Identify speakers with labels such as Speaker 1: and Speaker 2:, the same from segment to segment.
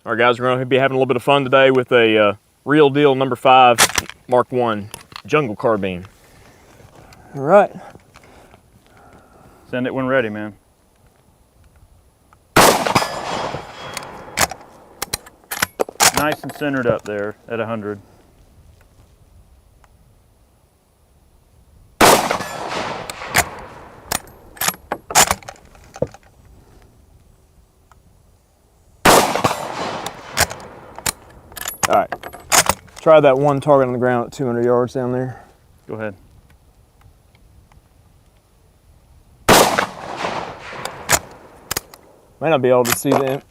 Speaker 1: All right, guys, we're going to be having a little bit of fun today with a real deal number 5 Mark I jungle carbine.
Speaker 2: All right.
Speaker 3: Send it when ready, man. Nice and centered up there at 100.
Speaker 2: All right. Try that one target on the ground at 200 yards down there.
Speaker 3: Go ahead.
Speaker 2: Might not be able to see the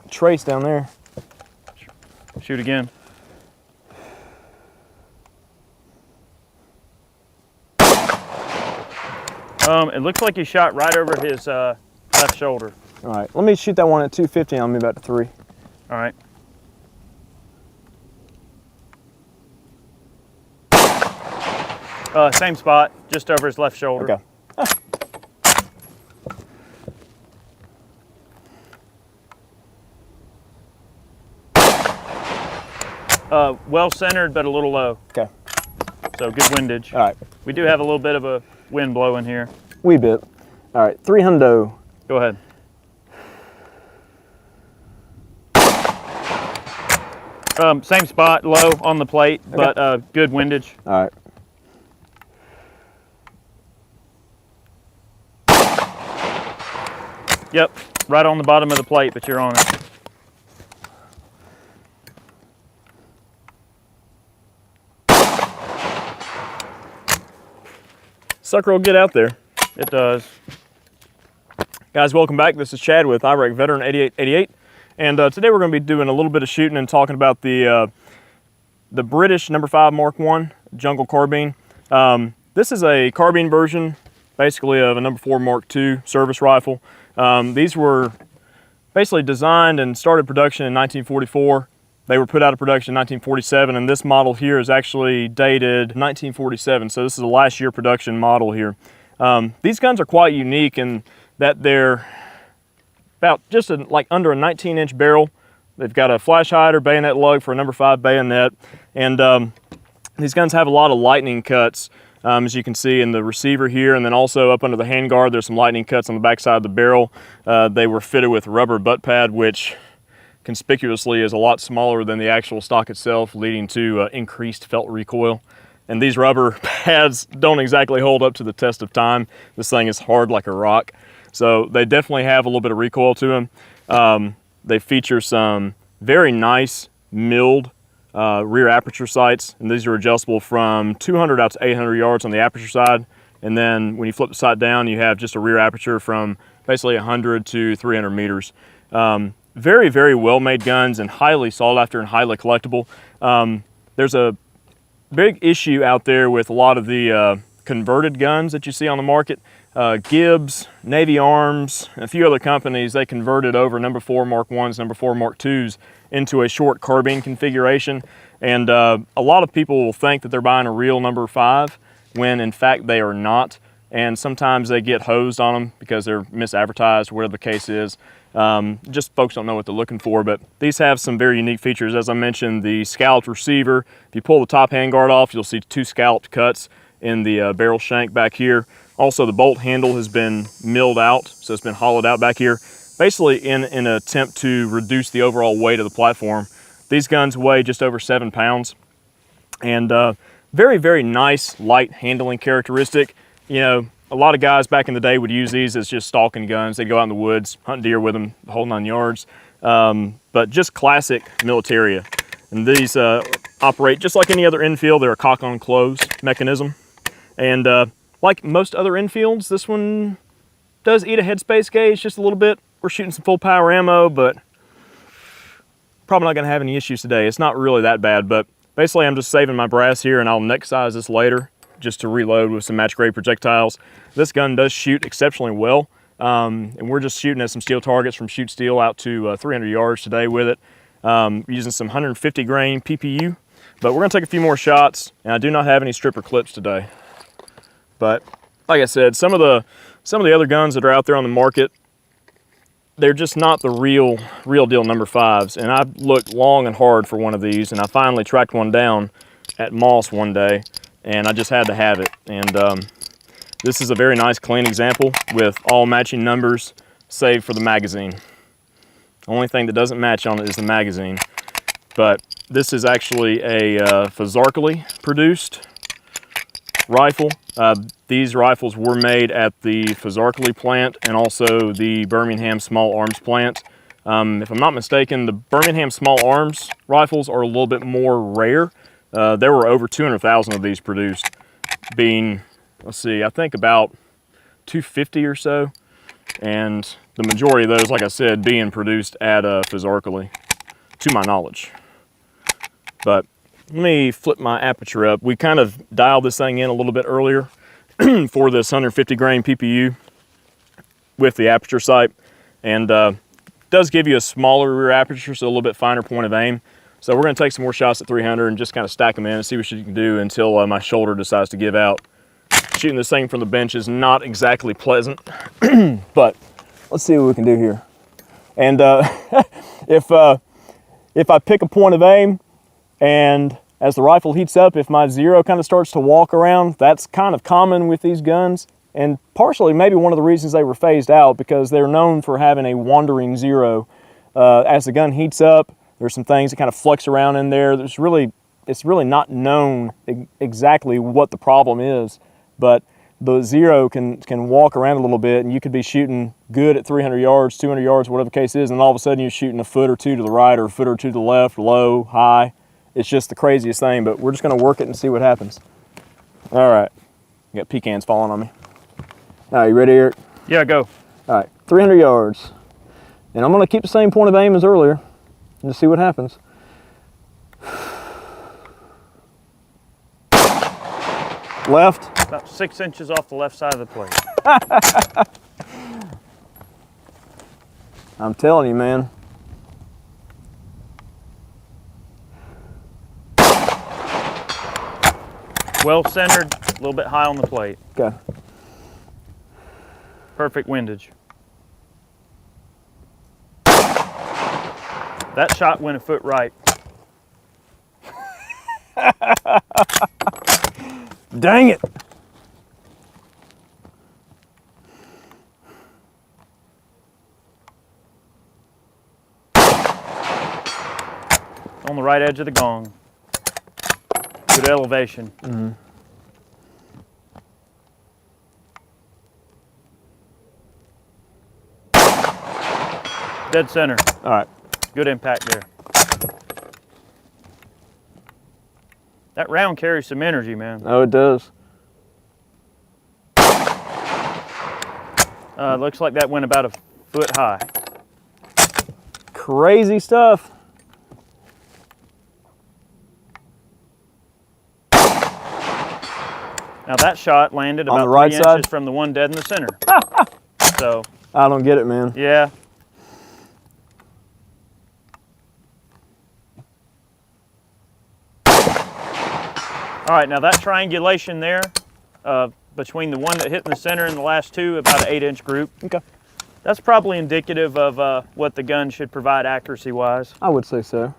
Speaker 2: trace down there.
Speaker 3: Shoot again. It looks like he shot right over his left shoulder.
Speaker 2: All right, let me shoot that one at 250 and I'll move out to 3.
Speaker 3: All right. Same spot, just over his left shoulder.
Speaker 2: Okay.
Speaker 3: Well centered, but a little low.
Speaker 2: Okay.
Speaker 3: So good windage.
Speaker 2: All right.
Speaker 3: We do have a little bit of a wind blowing here.
Speaker 2: Wee bit. All right, 300.
Speaker 3: Go ahead. Same spot, low on the plate,
Speaker 2: Okay.
Speaker 3: but good windage.
Speaker 2: All right.
Speaker 3: Yep, right on the bottom of the plate, but you're on it.
Speaker 1: Sucker will get out there.
Speaker 3: It does.
Speaker 1: Guys, welcome back. This is Chad with IREC Veteran 8888. And today we're going to be doing a little bit of shooting and talking about the British number 5 Mark I jungle carbine. This is a carbine version, basically, of a number 4 Mark II service rifle. These were basically designed and started production in 1944. They were put out of production in 1947, and this model here is actually dated 1947, so this is a last year production model here. These guns are quite unique in that they're about just like under a 19-inch barrel. They've got a flash hider bayonet lug for a number 5 bayonet, and these guns have a lot of lightning cuts, as you can see in the receiver here, and then also up under the handguard there's some lightning cuts on the backside of the barrel. They were fitted with rubber butt pad, which conspicuously is a lot smaller than the actual stock itself, leading to increased felt recoil. And these rubber pads don't exactly hold up to the test of time. This thing is hard like a rock. So they definitely have a little bit of recoil to them. They feature some very nice milled rear aperture sights, and these are adjustable from 200 out to 800 yards on the aperture side. And then when you flip the sight down, you have just a rear aperture from basically 100 to 300 meters. Very, very well-made guns and highly sought after and highly collectible. There's a big issue out there with a lot of the converted guns that you see on the market. Gibbs, Navy Arms, and a few other companies, they converted over number 4 Mark I's, number 4 Mark II's into a short carbine configuration. And a lot of people will think that they're buying a real number 5 when in fact they are not. And sometimes they get hosed on them because they're misadvertised, whatever the case is. Just folks don't know what they're looking for, but these have some very unique features. As I mentioned, the scalloped receiver. If you pull the top handguard off, you'll see 2 scalloped cuts in the barrel shank back here. Also, the bolt handle has been milled out, so it's been hollowed out back here, basically in an attempt to reduce the overall weight of the platform. These guns weigh just over 7 pounds, and very, very nice light handling characteristic. You know, a lot of guys back in the day would use these as just stalking guns. They'd go out in the woods, hunt deer with them, the whole 9 yards. But just classic militaria. And these operate just like any other Enfield. They're a cock-on-close mechanism. And like most other Enfields, this one does eat a headspace gauge just a little bit. We're shooting some full power ammo, but probably not gonna have any issues today. It's not really that bad, but basically I'm just saving my brass here and I'll neck size this later just to reload with some match grade projectiles. This gun does shoot exceptionally well. And we're just shooting at some steel targets from shoot steel out to 300 yards today with it. Using some 150 grain PPU, but we're gonna take a few more shots, and I do not have any stripper clips today. But like I said, some of the other guns that are out there on the market, they're just not the real deal number 5s. And I looked long and hard for one of these, and I finally tracked one down at Moss one day, and I just had to have it. And this is a very nice, clean example with all matching numbers, save for the magazine. Only thing that doesn't match on it is the magazine. But this is actually a Fazarkali produced rifle. These rifles were made at the Fazarkali plant and also the Birmingham Small Arms plant. If I'm not mistaken, the Birmingham Small Arms rifles are a little bit more rare. There were over 200,000 of these produced, being, let's see, I think about 250 or so. And the majority of those, like I said, being produced at Fazarkali, to my knowledge. But let me flip my aperture up. We kind of dialed this thing in a little bit earlier for this 150 grain PPU with the aperture sight, and does give you a smaller rear aperture, so a little bit finer point of aim. So we're going to take some more shots at 300 and just kind of stack them in and see what you can do until my shoulder decides to give out. Shooting this thing from the bench is not exactly pleasant, but let's see what we can do here. And if I pick a point of aim, and as the rifle heats up, if my zero kind of starts to walk around, that's kind of common with these guns. And partially maybe one of the reasons they were phased out, because they're known for having a wandering zero. As the gun heats up, there's some things that kind of flux around in there. It's really not known exactly what the problem is, but the zero can walk around a little bit, and you could be shooting good at 300 yards, 200 yards, whatever the case is, and all of a sudden you're shooting a foot or two to the right or a foot or two to the left, low, high. It's just the craziest thing, but we're just gonna work it and see what happens. All right, got pecans falling on me. All right, you ready, Eric?
Speaker 3: Yeah, go.
Speaker 2: All right, 300 yards. And I'm gonna keep the same point of aim as earlier and just see what happens. Left.
Speaker 3: About 6 inches off the left side of the plate.
Speaker 2: I'm telling you, man.
Speaker 3: Well centered, a little bit high on the plate.
Speaker 2: Okay.
Speaker 3: Perfect windage. That shot went a foot right.
Speaker 2: Dang it.
Speaker 3: On the right edge of the gong. Good elevation.
Speaker 2: Mm-hmm.
Speaker 3: Dead center.
Speaker 2: All right.
Speaker 3: Good impact there. That round carries some energy, man.
Speaker 2: Oh, it does.
Speaker 3: Looks like that went about a foot high.
Speaker 2: Crazy stuff.
Speaker 3: Now that shot landed
Speaker 2: On
Speaker 3: about
Speaker 2: the right
Speaker 3: 3
Speaker 2: side?
Speaker 3: inches from the one dead in the center. So,
Speaker 2: I don't get it, man.
Speaker 3: yeah. All right, now that triangulation there, between the one that hit in the center and the last two, about an 8-inch group.
Speaker 2: Okay.
Speaker 3: That's probably indicative of what the gun should provide accuracy-wise.
Speaker 2: I would say so.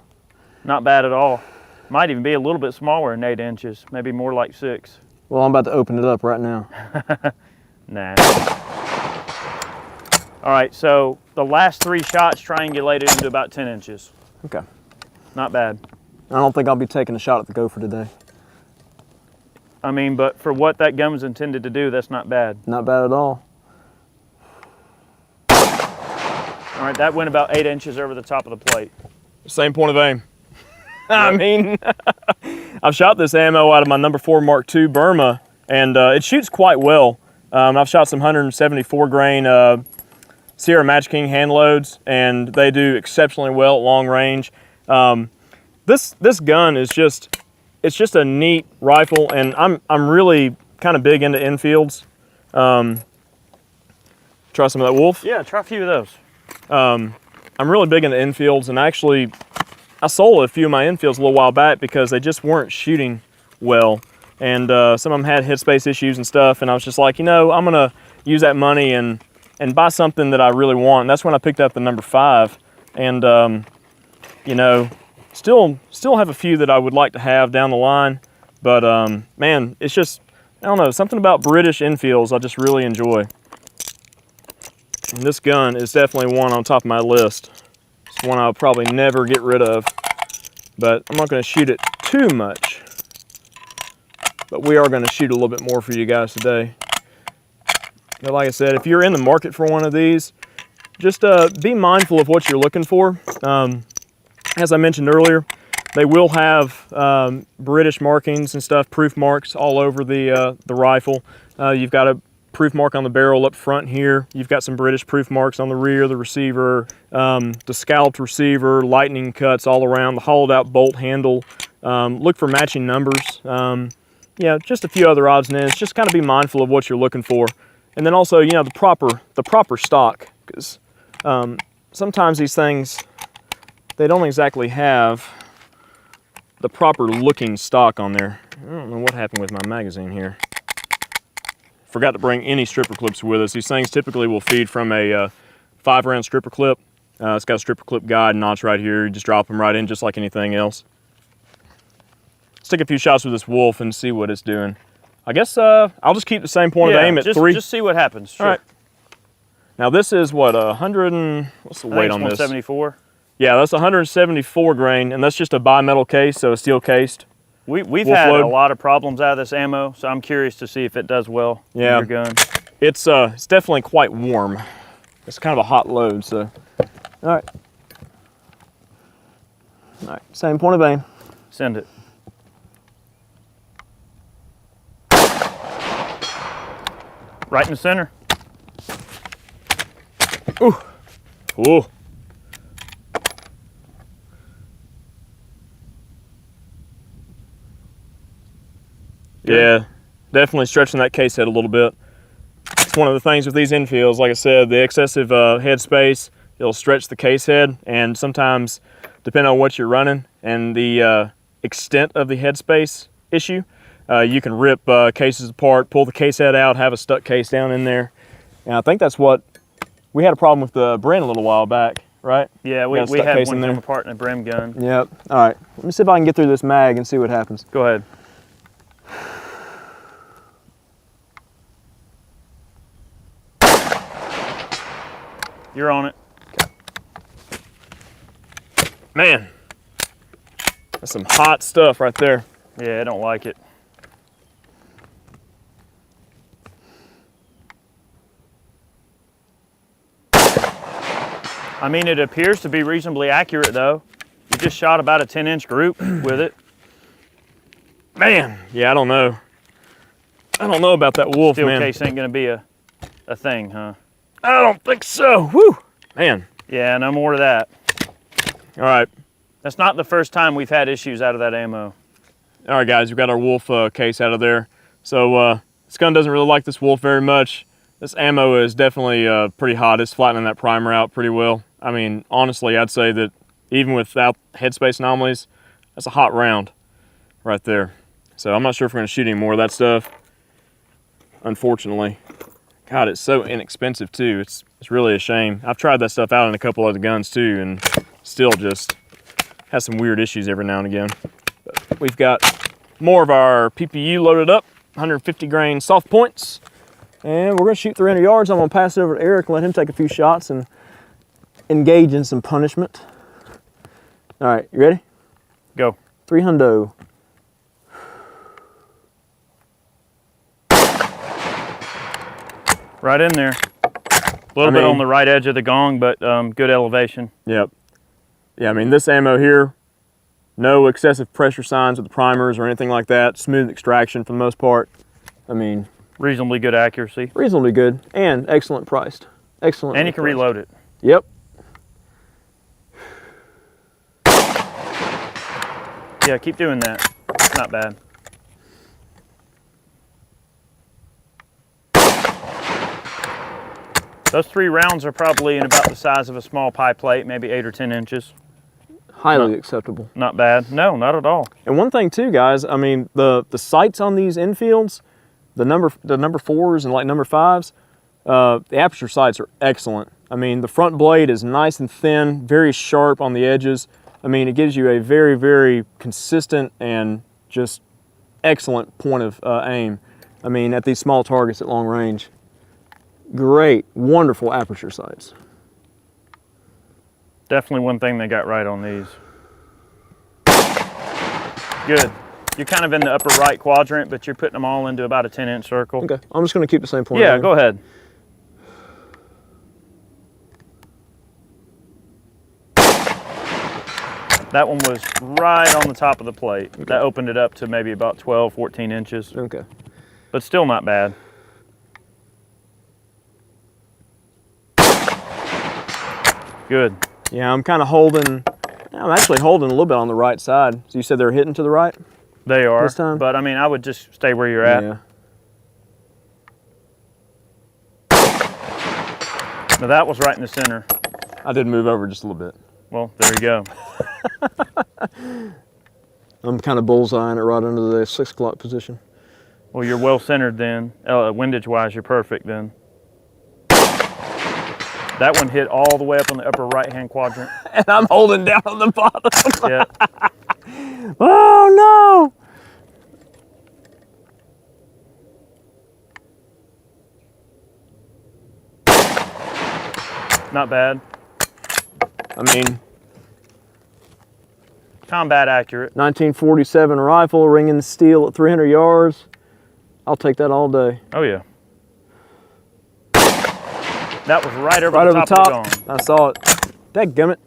Speaker 3: Not bad at all. Might even be a little bit smaller than 8 inches, maybe more like 6.
Speaker 2: Well, I'm about to open it up right now.
Speaker 3: Nah. All right, so the last 3 shots triangulated into about 10 inches.
Speaker 2: Okay.
Speaker 3: Not bad.
Speaker 2: I don't think I'll be taking a shot at the gopher today.
Speaker 3: I mean, but for what that gun was intended to do, that's not bad.
Speaker 2: Not bad at all.
Speaker 3: All right, that went about 8 inches over the top of the plate.
Speaker 1: Same point of aim. I mean, I've shot this ammo out of my number 4 Mark II Burma, and it shoots quite well. I've shot some 174 grain Sierra Match King hand loads, and they do exceptionally well at long range. This gun is it's just a neat rifle, and I'm really kind of big into Enfields. Try some of that Wolf.
Speaker 3: Yeah, try a few of those.
Speaker 1: I'm really big into Enfields, and actually I sold a few of my Enfields a little while back because they just weren't shooting well, and some of them had headspace issues and stuff, and I was just like, you know, I'm gonna use that money and and buy something that I really want. And that's when I picked up the number 5. And you know, still have a few that I would like to have down the line. But man, it's just, I don't know, something about British Enfields I just really enjoy. And this gun is definitely one on top of my list. It's one I'll probably never get rid of, but I'm not going to shoot it too much. But we are going to shoot a little bit more for you guys today. But like I said, if you're in the market for one of these, just be mindful of what you're looking for. As I mentioned earlier, they will have British markings and stuff, proof marks all over the rifle. You've got a proof mark on the barrel up front here. You've got some British proof marks on the rear, the receiver, the scalloped receiver, lightning cuts all around, the hollowed out bolt handle. Look for matching numbers. Yeah, just a few other odds and ends. Just kind of be mindful of what you're looking for. And then also, you know, the proper stock, because sometimes these things, they don't exactly have the proper looking stock on there. I don't know what happened with my magazine here. Forgot to bring any stripper clips with us. These things typically will feed from a 5-round stripper clip. It's got a stripper clip guide notch right here. You just drop them right in just like anything else. Let's take a few shots with this wolf and see what it's doing. I guess I'll just keep the same point of aim at 3.
Speaker 3: Just see what happens. Sure.
Speaker 1: All right. Now this is what, 100 and, what's the weight on this?
Speaker 3: 174.
Speaker 1: Yeah, that's 174 grain, and that's just a bimetal case, so a steel cased.
Speaker 3: We've had a lot of problems out of this ammo, so I'm curious to see if it does well in your gun.
Speaker 1: It's definitely quite warm. It's kind of a hot load, so. All right. All right, same point of aim.
Speaker 3: Send it. Right in the center.
Speaker 1: Ooh. Ooh. Yeah, definitely stretching that case head a little bit. It's one of the things with these Enfields, like I said, the excessive head space, it'll stretch the case head, and sometimes, depending on what you're running and the extent of the head space issue, you can rip cases apart, pull the case head out, have a stuck case down in there. And I think that's what, we had a problem with the Bren a little while back, right?
Speaker 3: Yeah, we had one come apart in a Brim gun.
Speaker 2: Yep. All right. Let me see if I can get through this mag and see what happens.
Speaker 3: Go ahead. You're on it.
Speaker 1: Man, that's some hot stuff right there.
Speaker 3: Yeah, I don't like it. I mean, it appears to be reasonably accurate though. You just shot about a 10-inch group with it.
Speaker 1: Man, yeah, I don't know. I don't know about that wolf,
Speaker 3: Steel
Speaker 1: man.
Speaker 3: case ain't gonna be a thing, huh?
Speaker 1: I don't think so. Woo, man.
Speaker 3: Yeah, no more of that.
Speaker 1: All right.
Speaker 3: That's not the first time we've had issues out of that ammo.
Speaker 1: All right, guys, we've got our wolf case out of there. So this gun doesn't really like this wolf very much. This ammo is definitely pretty hot. It's flattening that primer out pretty well. I mean, honestly, I'd say that even without headspace anomalies, that's a hot round right there. So I'm not sure if we're gonna shoot any more of that stuff, unfortunately. God, it's so inexpensive too. It's really a shame. I've tried that stuff out in a couple other guns too, and still just has some weird issues every now and again. But we've got more of our PPU loaded up, 150 grain soft points, and we're gonna shoot 300 yards. I'm gonna pass it over to Eric and let him take a few shots and engage in some punishment. All right, you ready?
Speaker 3: Go.
Speaker 2: 300.
Speaker 3: Right in there. A little bit on the right edge of the gong, but good elevation.
Speaker 1: Yep. Yeah, I mean, this ammo here, no excessive pressure signs with the primers or anything like that. Smooth extraction for the most part. I mean,
Speaker 3: reasonably good accuracy.
Speaker 2: Reasonably good and excellent priced. Excellent.
Speaker 3: And you can reload it.
Speaker 2: Yep.
Speaker 3: Yeah, keep doing that. It's not bad. Those 3 rounds are probably in about the size of a small pie plate, maybe 8 or 10 inches.
Speaker 2: Highly acceptable.
Speaker 3: Not bad. No, not at all.
Speaker 1: And one thing too, guys, I mean, the sights on these Enfields, the number 4s and like number 5s, The aperture sights are excellent. I mean, the front blade is nice and thin, very sharp on the edges. I mean, it gives you a very, very consistent and just excellent point of aim. I mean, at these small targets at long range. Great, wonderful aperture sights.
Speaker 3: Definitely one thing they got right on these. Good. You're kind of in the upper right quadrant, but you're putting them all into about a 10-inch circle.
Speaker 1: Okay, I'm just going to keep the same point.
Speaker 3: Yeah, go ahead. That one was right on the top of the plate. Okay. That opened it up to maybe about 12, 14 inches.
Speaker 1: Okay.
Speaker 3: But still not bad. Good.
Speaker 1: Yeah, I'm kind of holding, I'm actually holding a little bit on the right side. So you said they're hitting to the right?
Speaker 3: They are,
Speaker 1: this time?
Speaker 3: But I mean, I would just stay where you're at.
Speaker 1: Yeah.
Speaker 3: Now that was right in the center.
Speaker 1: I did move over just a little bit.
Speaker 3: Well, there you go.
Speaker 1: I'm kind of bullseyeing it right under the 6 o'clock position.
Speaker 3: Well, you're well centered then. Windage-wise, you're perfect then. That one hit all the way up on the upper right-hand quadrant.
Speaker 1: And I'm holding down on the bottom.
Speaker 3: Yeah.
Speaker 1: Oh, no!
Speaker 3: Not bad.
Speaker 1: I mean,
Speaker 3: combat accurate.
Speaker 1: 1947 rifle, ringing steel at 300 yards. I'll take that all day.
Speaker 3: Oh, yeah. That was right over the top of the gong.
Speaker 1: I saw it. Dadgummit.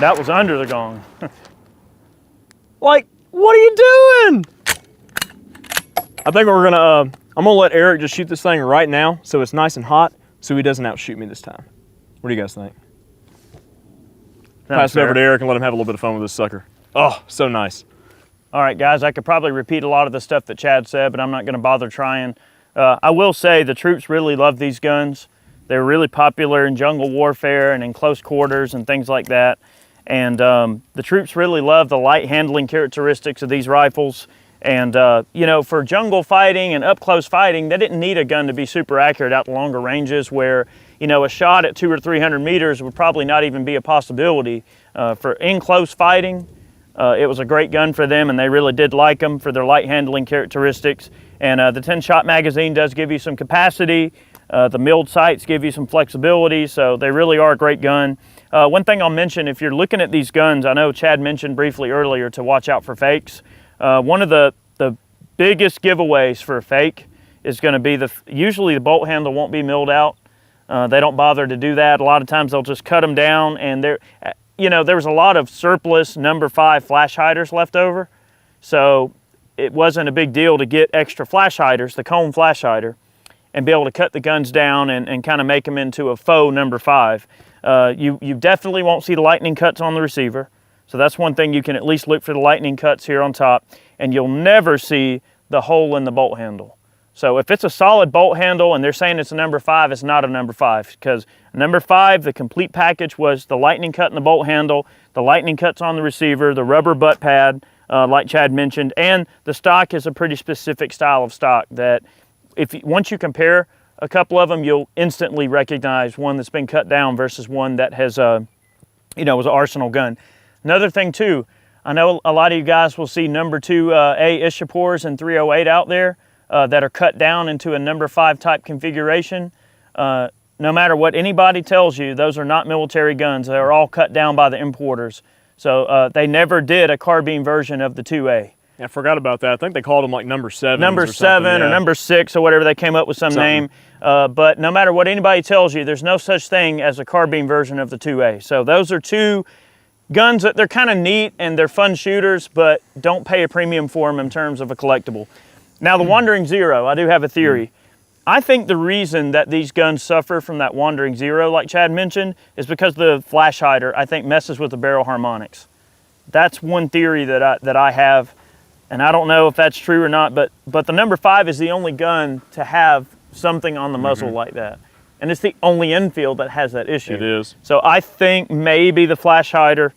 Speaker 3: That was under the gong.
Speaker 1: Like, what are you doing? I think we're gonna, I'm gonna let Eric just shoot this thing right now so it's nice and hot so he doesn't outshoot me this time. What do you guys think? Pass it over to Eric and let him have a little bit of fun with this sucker. Oh, so nice.
Speaker 3: All right, guys, I could probably repeat a lot of the stuff that Chad said, but I'm not gonna bother trying. I will say the troops really love these guns. They're really popular in jungle warfare and in close quarters and things like that. And the troops really love the light handling characteristics of these rifles. And, you know, for jungle fighting and up-close fighting, they didn't need a gun to be super accurate out to longer ranges where, you know, a shot at 200 or 300 meters would probably not even be a possibility. For in-close fighting, it was a great gun for them, and they really did like them for their light handling characteristics. And the 10-shot magazine does give you some capacity. The milled sights give you some flexibility, so they really are a great gun. One thing I'll mention, if you're looking at these guns, I know Chad mentioned briefly earlier to watch out for fakes. One of the biggest giveaways for a fake is going to be usually the bolt handle won't be milled out. They don't bother to do that. A lot of times they'll just cut them down, and there was a lot of surplus number 5 flash hiders left over, so it wasn't a big deal to get extra flash hiders, the cone flash hider, and be able to cut the guns down and kind of make them into a faux number 5. You definitely won't see the lightning cuts on the receiver. So that's one thing, you can at least look for the lightning cuts here on top, and you'll never see the hole in the bolt handle. So if it's a solid bolt handle and they're saying it's a number 5, it's not a number 5, because number 5, the complete package was the lightning cut in the bolt handle, the lightning cuts on the receiver, the rubber butt pad, like Chad mentioned, and the stock is a pretty specific style of stock that once you compare a couple of them, you'll instantly recognize one that's been cut down versus one that has, was an arsenal gun. Another thing too, I know a lot of you guys will see number 2A Ishapurs and 308 out there that are cut down into a number 5 type configuration. No matter what anybody tells you, those are not military guns. They are all cut down by the importers. So they never did a carbine version of the 2A.
Speaker 1: Yeah, I forgot about that. I think they called them like number 7.
Speaker 3: Number 7 or number 6 or whatever. They came up with some name. But no matter what anybody tells you, there's no such thing as a carbine version of the 2A. So those are two guns that they're kind of neat and they're fun shooters, but don't pay a premium for them in terms of a collectible. Now the Wandering Zero, I do have a theory. I think the reason that these guns suffer from that Wandering Zero, like Chad mentioned, is because the flash hider, I think, messes with the barrel harmonics. That's one theory that I have, and I don't know if that's true or not, but the number 5 is the only gun to have something on the muzzle like that. And it's the only Enfield that has that issue.
Speaker 1: It is.
Speaker 3: So I think maybe the flash hider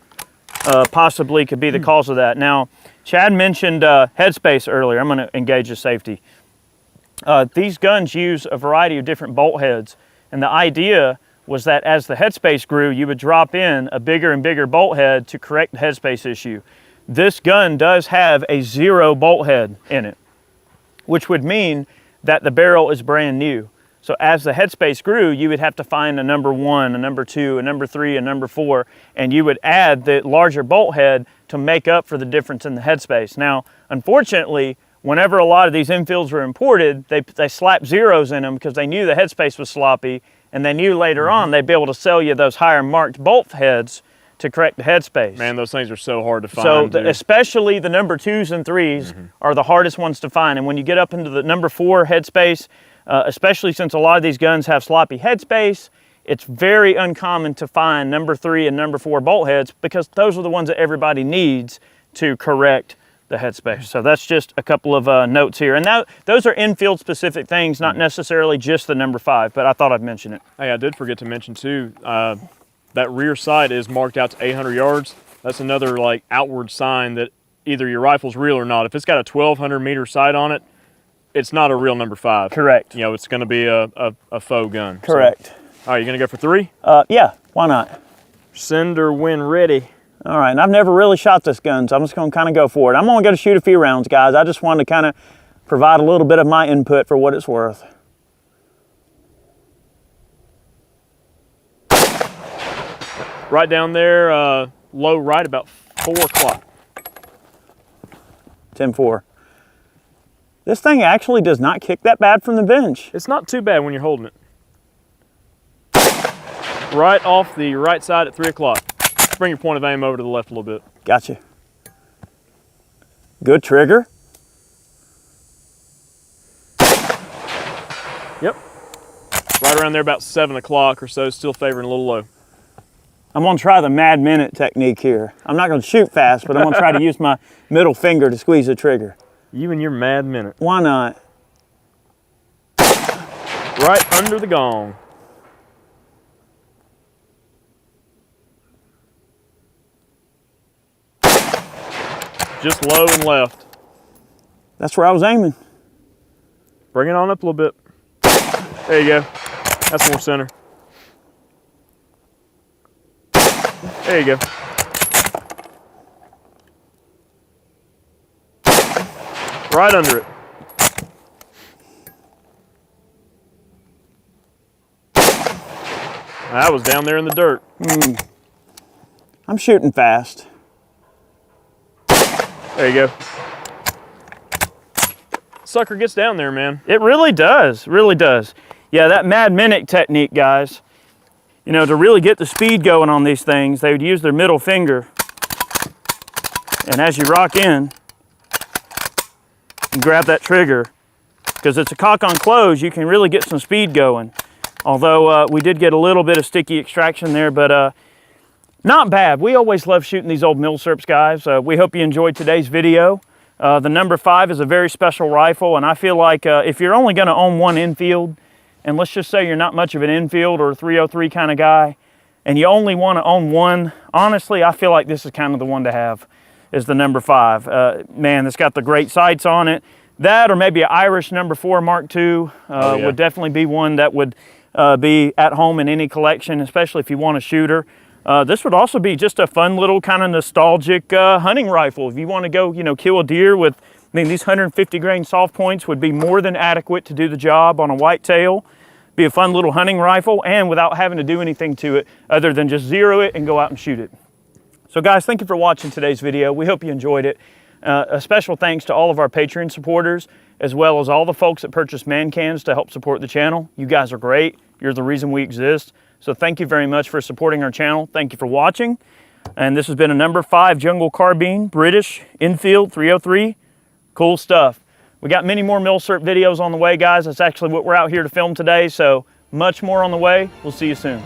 Speaker 3: possibly could be the cause of that. Now, Chad mentioned headspace earlier. I'm going to engage the safety. These guns use a variety of different bolt heads, and the idea was that as the headspace grew, you would drop in a bigger and bigger bolt head to correct the headspace issue. This gun does have a 0 bolt head in it, which would mean that the barrel is brand new. So as the headspace grew, you would have to find a number 1, a number 2, a number 3, a number 4, and you would add the larger bolt head to make up for the difference in the headspace. Now, unfortunately, whenever a lot of these Enfields were imported, they slapped zeros in them because they knew the headspace was sloppy, and they knew later on they'd be able to sell you those higher marked bolt heads to correct the headspace.
Speaker 1: Man, those things are so hard to find.
Speaker 3: So especially the number 2s and 3s are the hardest ones to find. And when you get up into the number 4 headspace, especially since a lot of these guns have sloppy headspace, it's very uncommon to find number 3 and number 4 bolt heads because those are the ones that everybody needs to correct the headspace. So that's just a couple of notes here. And those are Enfield specific things, not necessarily just the number 5, but I thought I'd mention it.
Speaker 1: Hey, I did forget to mention too, that rear sight is marked out to 800 yards. That's another like outward sign that either your rifle's real or not. If it's got a 1200 meter sight on it, it's not a real number 5.
Speaker 3: Correct.
Speaker 1: You know, it's gonna be a faux gun.
Speaker 3: Correct.
Speaker 1: So, all right, you gonna go for 3?
Speaker 3: Yeah, why not?
Speaker 1: Sender when ready.
Speaker 3: All right, and I've never really shot this gun, so I'm just gonna kind of go for it. I'm only gonna shoot a few rounds, guys. I just wanted to kind of provide a little bit of my input for what it's worth.
Speaker 1: Right down there, low right, about 4 o'clock.
Speaker 3: 10-4. This thing actually does not kick that bad from the bench.
Speaker 1: It's not too bad when you're holding it. Right off the right side at 3 o'clock. Bring your point of aim over to the left a little bit.
Speaker 3: Gotcha. Good trigger.
Speaker 1: Yep. Right around there about 7 o'clock or so, still favoring a little low.
Speaker 3: I'm gonna try the Mad Minute technique here. I'm not gonna shoot fast, but I'm gonna try to use my middle finger to squeeze the trigger.
Speaker 1: You and your Mad Minute.
Speaker 3: Why not?
Speaker 1: Right under the gong. Just low and left.
Speaker 3: That's where I was aiming.
Speaker 1: Bring it on up a little bit. There you go. That's more center. There you go. Right under it. That was down there in the dirt.
Speaker 3: I'm shooting fast.
Speaker 1: There you go. Sucker gets down there, man.
Speaker 3: It really does, really does. Yeah, that Mad Minute technique, guys. You know, to really get the speed going on these things, they would use their middle finger. And as you rock in, you grab that trigger. Because it's a cock on close, you can really get some speed going. Although we did get a little bit of sticky extraction there, but not bad. We always love shooting these old milsurps, guys. We hope you enjoyed today's video. The number 5 is a very special rifle, and I feel like if you're only gonna own one Enfield, and let's just say you're not much of an Enfield or a 303 kind of guy, and you only wanna own one, honestly, I feel like this is kind of the one to have, is the number 5. Man, it's got the great sights on it. That or maybe an Irish number 4 Mark II would definitely be one that would be at home in any collection, especially if you want a shooter. This would also be just a fun little kind of nostalgic hunting rifle. If you want to go, you know, kill a deer with, I mean, these 150 grain soft points would be more than adequate to do the job on a whitetail. Be a fun little hunting rifle, and without having to do anything to it other than just zero it and go out and shoot it. So guys, thank you for watching today's video. We hope you enjoyed it. A special thanks to all of our Patreon supporters, as well as all the folks that purchase man cans to help support the channel. You guys are great. You're the reason we exist. So thank you very much for supporting our channel. Thank you for watching. And this has been a number 5 Jungle Carbine, British, Enfield 303. Cool stuff. We got many more milsurp videos on the way, guys. That's actually what we're out here to film today. So much more on the way. We'll see you soon.